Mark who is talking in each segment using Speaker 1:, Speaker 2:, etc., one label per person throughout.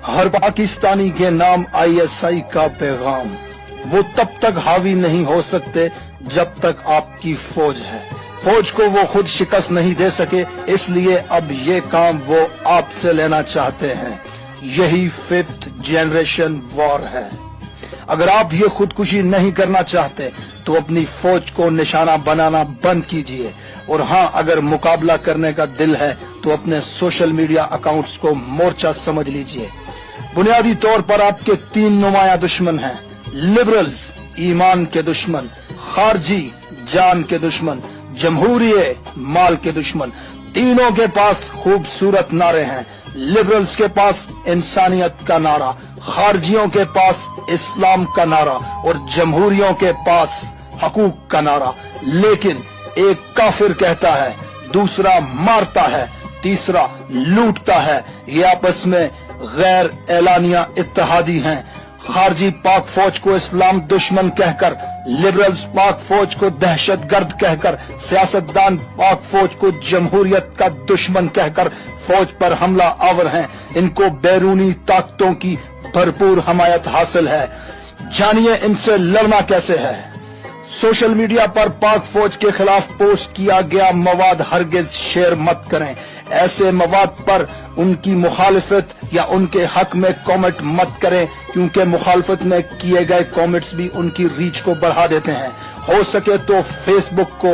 Speaker 1: हर पाकिस्तानी के नाम आईएसआई का पैगाम। वो तब तक हावी नहीं हो सकते जब तक आपकी फौज है। फौज को वो खुद शिकस्त नहीं दे सके, इसलिए अब ये काम वो आपसे लेना चाहते हैं। यही 5th जनरेशन वॉर है। अगर आप ये खुदकुशी नहीं करना चाहते तो अपनी फौज को निशाना बनाना बंद कीजिए। और हाँ, अगर मुकाबला करने का दिल है तो अपने सोशल मीडिया अकाउंट्स को मोर्चा समझ लीजिए। बुनियादी तौर पर आपके 3 नुमाया दुश्मन हैं। लिबरल्स ईमान के दुश्मन, खारजी जान के दुश्मन, जमहूरिये माल के दुश्मन। तीनों के पास खूबसूरत नारे हैं। लिबरल्स के पास इंसानियत का नारा, खारजियों के पास इस्लाम का नारा और जमहूरियों के पास हकूक का नारा। लेकिन एक काफिर कहता है, दूसरा मारता है, तीसरा लूटता है। ये आपस में गैर एलानिया इत्तेहादी हैं। खारजी पाक फौज को इस्लाम दुश्मन कहकर, लिबरल्स पाक फौज को दहशतगर्द कहकर, सियासतदान पाक फौज को जमहूरियत का दुश्मन कहकर फौज पर हमला आवर हैं। इनको बैरूनी ताकतों की भरपूर हमायत हासिल है। जानिए इनसे लड़ना कैसे है। सोशल मीडिया पर पाक फौज के खिलाफ पोस्ट किया गया मवाद हरगिज शेयर मत करें। ऐसे मवाद पर उनकी मुखालिफत या उनके हक में कमेंट मत करें, क्योंकि मुखालिफत में किए गए कमेंट्स भी उनकी रीच को बढ़ा देते हैं। हो सके तो फेसबुक को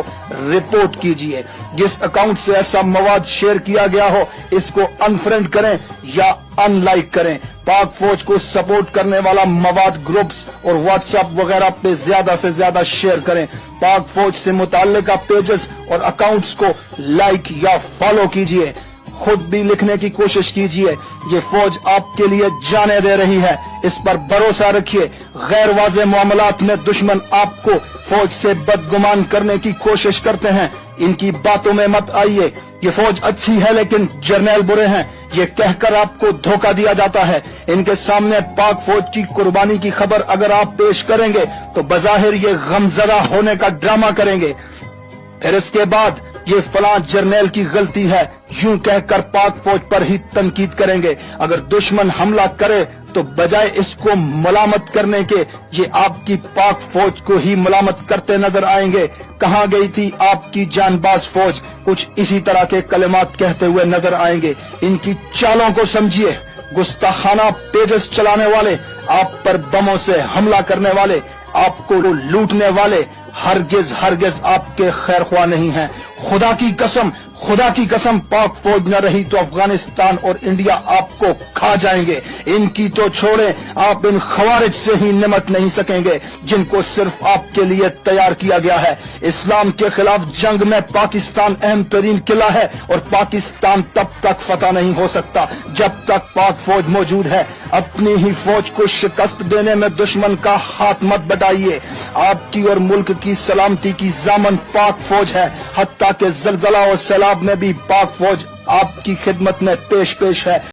Speaker 1: रिपोर्ट कीजिए। जिस अकाउंट से ऐसा मवाद शेयर किया गया हो, इसको अनफ्रेंड करें या अनलाइक करें। पाक फौज को सपोर्ट करने वाला मवाद ग्रुप्स और व्हाट्सएप वगैरह पे ज्यादा से ज्यादा शेयर करें। पाक फौज से मुताल्लिका पेजेस और अकाउंट्स को लाइक या फॉलो कीजिए। खुद भी लिखने की कोशिश कीजिए। ये फौज आपके लिए जाने दे रही है, इस पर भरोसा रखिए। गैर वाज़ेह मामलात में दुश्मन आपको फौज से बदगुमान करने की कोशिश करते हैं। इनकी बातों में मत आइए। ये फौज अच्छी है लेकिन जर्नैल बुरे हैं, ये कहकर आपको धोखा दिया जाता है। इनके सामने पाक फौज की कुर्बानी की खबर अगर आप पेश करेंगे तो बज़ाहिर ये गमज़दा होने का ड्रामा करेंगे। फिर इसके बाद ये फलां जर्नैल की गलती है यूं कहकर पाक फौज पर ही तनकीद करेंगे। अगर दुश्मन हमला करे तो बजाय इसको मलामत करने के ये आपकी पाक फौज को ही मलामत करते नजर आएंगे। कहां गई थी आपकी जानबाज फौज, कुछ इसी तरह के कलिमात कहते हुए नजर आएंगे। इनकी चालों को समझिए। गुस्ताखाना पेजेस चलाने वाले, आप पर बमों से हमला करने वाले, आपको लूटने वाले हरगिज हरगिज आपके खैरख्वाह नहीं हैं। खुदा की कसम पाक फौज न रही तो अफगानिस्तान और इंडिया आपको खा जाएंगे। इनकी तो छोड़े, आप इन खवारिज से ही निमट नहीं सकेंगे जिनको सिर्फ आपके लिए तैयार किया गया है। इस्लाम के खिलाफ जंग में पाकिस्तान अहम तरीन किला है और पाकिस्तान तब तक फतह नहीं हो सकता जब तक पाक फौज मौजूद है। अपनी ही फौज को शिकस्त देने में दुश्मन का हाथ मत बटाइए। आपकी और मुल्क की सलामती की जामन पाक फौज है। हत्ता के जलजला और सैलाब में भी पाक फौज आपकी खिदमत में पेश है।